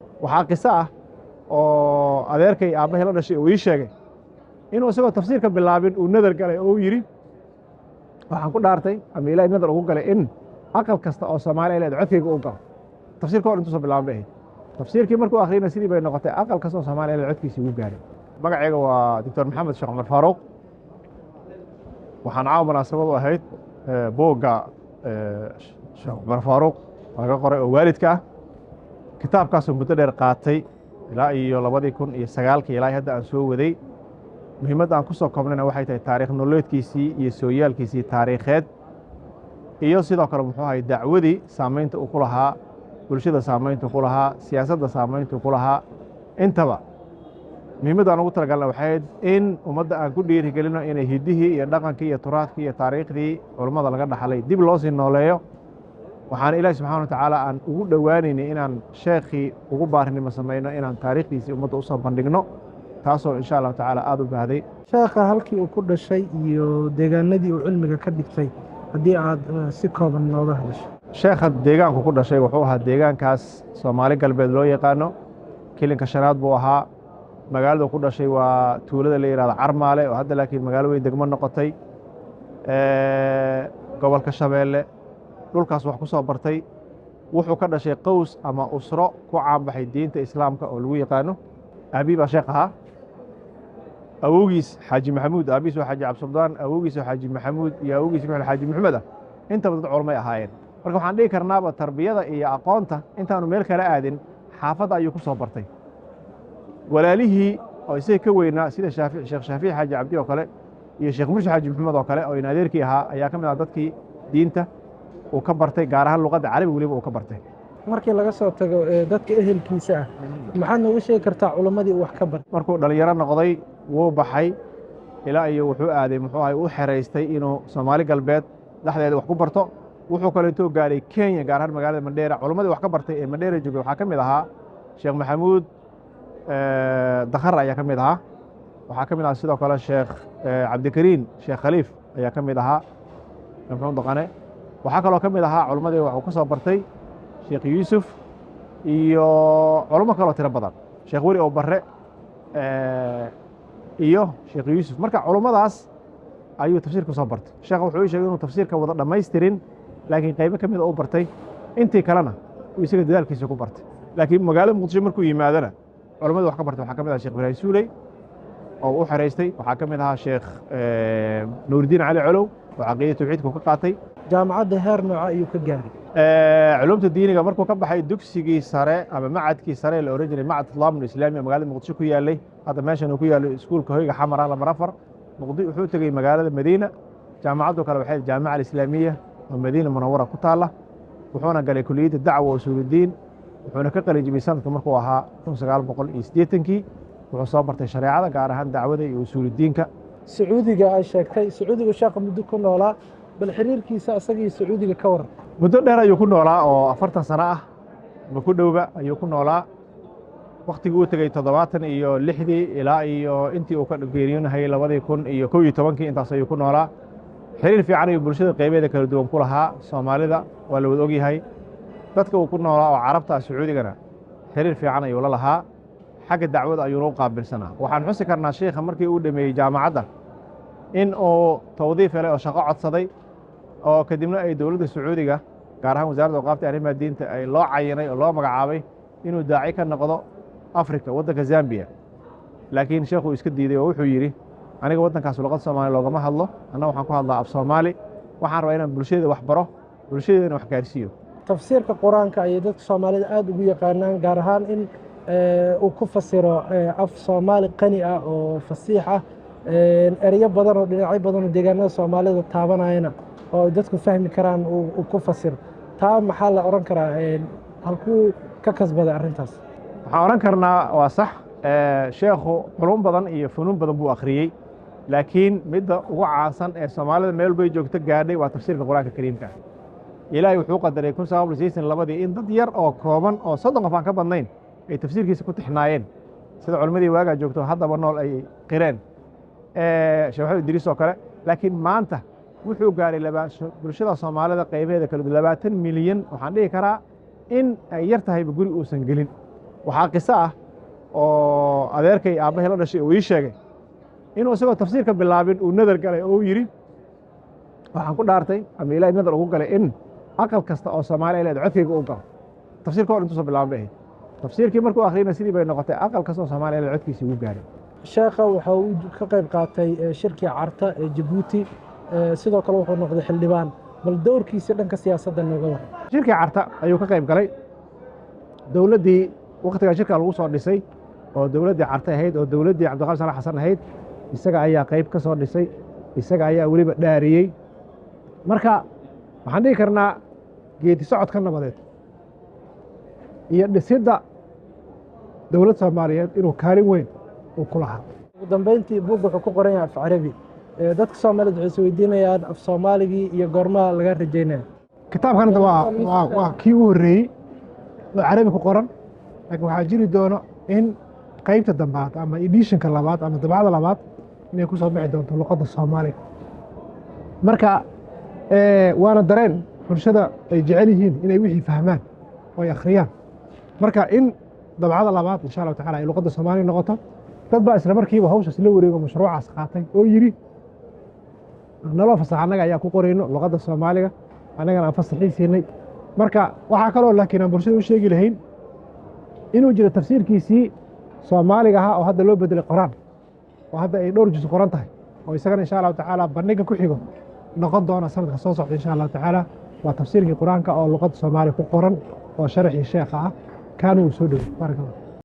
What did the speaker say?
waxaa qiso ah oo adeerkay aabbahay la dhashay uu ii sheegay inuu isagoo tafsiirka bilaabin uu nadar galay oo uu yidhi waxaan ku dhaartay ama ilaahay nadar ugu galay in aqal kasta oo Soomaaliya leedahay codkayga uu galo tafsiirka hor intuu soo bilaabay bay ahayd tafsiirkii markuu akhriyay sidii bay noqotay aqal kasta oo Soomaaliya leedahay codkiisa ugu gaaray magacayga waa Dr. Maxamed Sheekh Cumar Faaruq waxaan caawa munaasabad u ahayd boogga Sheekh Cumar Faaruq laga qoray oo waalidka ah kitaabkaasoo muddo dheer qaatay ilaa iyo 2009 ilaa hadda aan soo waday muhiimadda aan ku soo koobnayna waxay tahay taariikh nololeedkiisii iyo sooyaalkiisii taariikheed iyo sidoo kale muxuu ahay dacwadii saamaynta uu ku lahaa bulshada saamaynta ku lahaa siyaasadda saamaynta ku lahaa intaba muhiimadda aan ugu talagalna waxay in ummadda aan ku dhiirigelino inay hiddihii iyo dhaqankii iyo turaadkii iyo taariikhdii culummada laga dhaxlay dib loo sii nooleeyo waxaan ilaahi subxaana watacaala aan ugu dhowaanaynay inaan sheekhii ugu baarinimo samayno inaan taariikhdiisii ummadda u soo bandhigno taasoo insha allahu tacaala aada u baahday sheekha halkii uu ku dhashay iyo deegaanadii uu cilmiga ka dhigtay haddii aad si kooban nooga hadasho sheekha deegaanku ku dhashay wuxuu ahaa deegaankaas Soomaali galbeed loo yaqaano kilinka shanaad buu ahaa magaalada ku dhashay waa tuulada la yiraahdo Carmaale oo hadda laakiin magaalo weyn degmo noqotay gobolka Shabeelle dhulkaas wax ku soo bartay wuxuu ka dhashay qows ama usro ku caanbaxay diinta islaamka oo lagu yaqaano abiiba sheekh ahaa awowgiis xaaji maxamuud aabiis waa xaaji cabdisabdaan awowgiis waa xaaji maxamuud iyo awowgiis wuxuu xaaji maxamed ah intaba dad culmay ahaayeen marka waxaan dhihi karnaaba tarbiyada iyo aqoonta intaanu meel kala aadin xaafadda ayuu ku soo bartay walaalihii oo isaga ka weynaa sida sheekh shaafici xaaji cabdi oo kale iyo sheekh murshi xaaji maxamed oo kale oo in adeerkii ahaa ayaa ka mid ah dadkii diinta uu ka bartay gaar ahaan luqadda carabiga weliba uu ka bartay markii laga soo tago dadka ehelkiisa ah maxaad noogu sheegi kartaa culimmadii uu wax ka bartay markuu dhalinyaro noqday wuu baxay ilaa iyo wuxuu aaday muxuu ahay u xeraystay inuu Soomaali galbeed dhexdeeda wax ku barto wuxuu kale intuu gaaray Kenya gaar ahaan magaalada Mandheera culimmadii wax ka bartay ee Mandheera joogay waxaa ka mid ahaa Sheekh Maxamuud Dakhar ayaa ka mid ahaa waxaa ka mid ahaa sidoo kale Sheekh Cabdikariin Sheekh Khaliif ayaa ka mid ahaa maxamed Daqane waxaa kaloo ka mid ahaa culimmadii wax ku soo bartay Sheekh Yuusuf iyo culimo kaloo tiro badan Sheekh Weli oo Barre iyo Sheekh Yuusuf marka culimadaas ayuu tafsiirka soo bartay sheekhu wuxuu ii sheegay inuu tafsiirka wada dhammaystirin laakiin qaybo ka mid ah uu bartay intii kalena uu isaga dadaalkiisa ku bartay laakiin magaalada Muqdisho markuu yimaadana culimada wax ka bartay waxaa ka mid ah Sheekh Ibraahim Suuley oo u xiraystay waxaa ka mid ahaa Sheekh Nuuridiin Cali Colow oo caqiidada tawxiidka ka qaatay jaamacadda heer nooca ayuu ka gaaray culumta diiniga markuu ka baxay dugsigii sare ama macadkii sare la oran jiray macad islaamul islaami magaalada Muqdisho ku yaalay hadda meeshan uu ku yaalo iskuulka hoyga xamar lambar 4 Muqdisho wuxuu tagay magaalada Madiina jaamacaddu kale waxay jaamaca islaamiya oo Madiina Munawwara ku taala wuxuuna galay kulliyadda dacwo usuuludiin wuxuuna ka qalin jabiyay sanadka markuu ahaa 1980kii wuxuu soo bartay shareecada gaar ahaan dacwada iyo usuuludiinka sacuudiga ay sheegtay sacuudiga sheekha muddo ku noolaa bal xiriirkiisa asagii sacuudiga ka waran muddo dheer ayuu ku noolaa oo 40 sano ah ma ku dhowba ayuu ku noolaa waqtigii uu tagay 76 ilaa iyo intii uu ka geeriyoonahay 2011 intaas ayuu ku noolaa xiriir fiican ayuu bulshada qaybeeda kala duwan ku lahaa Soomaalida waa la wada ogyahay dadka uu ku noolaa oo carabta sacuudigana xiriir fiican ayuu la lahaa xagga dacwada ayuu u qaabilsanaa waxaan xusi karnaa sheekha markii uu dhameeyay jaamacadda in uu tawdiif helay oo shaqo codsaday oo kadibna ay dowladda sacuudiga gaar ahaan wasaaradda awqaafta arrimaha diinta ay loo cayinay oo loo magacaabay inuu daaci ka noqdo Afrika waddanka Zambia laakiin sheekhu iska diiday oo wuxuu yiri aniga waddankaas luqad Soomaali loogama hadlo anna waxaan ku hadlaa af Soomaali waxaan rabaa inaan bulshada wax baro bulshadana wax gaarsiiyo tafsiirka quraanka ay dadka Soomaalida aad ugu yaqaanaan gaar ahaan in uu ku fasiro af Soomaali qani ah oo fasiix ah erayo badan oo dhinacyo badan oo deegaanada Soomaalida taabanayna oo dadku fahmi karaan uu ku fasiro taa maxaa la oran karaa halkuu ka kasbaday arrintaas waxaan oran karnaa waa sax sheekhu culum badan iyo funuun badan buu akhriyey laakiin midda ugu caansan ee Soomaalida meel bay joogto gaadhay waa tafsiirka quraanka kariimka ilaahay wuxuu qadaray 1962 in dad yar oo kooban oo 30 qof aan ka badnayn ay tafsiirkiisa ku tixnaayeen sida culimadii waaga joogto haddaba nool ay qireen Sheekh Idriis oo kale laakiin maanta wuxuu gaaray bulshada Soomaalida qaybaheeda kala 20 milyan waxaan dhihi karaa in ay yar tahay guri uusan gelin waxaa qiso ah oo adeerkay aabbahay la dhashay uu ii sheegay inuu isagoo tafsiirka bilaabin uu nadar galay oo uu yidhi waxaan ku dhaartay ama ilaahay nadar ugu galay in aqal kasta oo Soomaaliya leed codkayga u galo tafsiirka hor intuu soo bilaabay bay ahayd tafsiirkii markuu akhriyay sidii bay noqotay aqal kasta oo Soomaaliya leed codkiisa ugu gaaray sheekha waxa uu ka qayb qaatay shirkii carta ee Djibouti sidoo kale wuxuu noqday xildhibaan bal doorkiisa dhanka siyaasadda nooga waran shirkii carta ayuu ka qayb galay dowladdii waqtigaa shirka lagu soo dhisay oo dowladdii carta ahayd oo dowladdii cabdiqaadir salax xasan ahayd isaga ayaa qayb ka soo dhisay isaga ayaa weliba dhaariyey marka waxaan dhihi karnaa geedi socodka nabadeed iyo dhisidda dowlad Soomaaliyeed inuu kaalin weyn uu ku lahaa ugu dambeyntii buugga wuxuu ku qoran yahay af carabi dadka Soomaaliyeed waxay is weydiinayaan af Soomaaligii iyo goormaha laga rajaynaya kitaabkan waa kii ugu horreeyey oo carabi ku qoran laakiin waxaa jiri doono in qaybta dambaad ama editionka labaad ama dabcada labaad inay ku soo bixi doonto luqadda Soomaaliga marka waana dareen bulshada ay jecel yihiin inay wixii fahmaan oo ay akhriyaan marka in dabcada labaad insha Allah tacaala ay luqadda Soomaaliga noqoto dad baa isla markiiba hawshaas la wareego mashruucaas qaatay oo yiri naloo fasax annaga ayaa ku qorayno luqadda Soomaaliga annagana aan fasaxiisinay marka waxaa kaloo laakiin aan bulshada u sheegi lahayn inuu jiro tafsiirkiisii Soomaaliga ahaa oo hadda loo bedelay quraan oo hadda ay dhowr juz qoran tahay oo isagana insha Allah tacaala bandhiga ku xigo noqon doona sanadka soo socda insha Allah tacaala waa tafsiirkii quraanka oo luqadda Soomaaliga ku qoran oo sharaxii sheekha ah kaanu soo dhaw barakallahu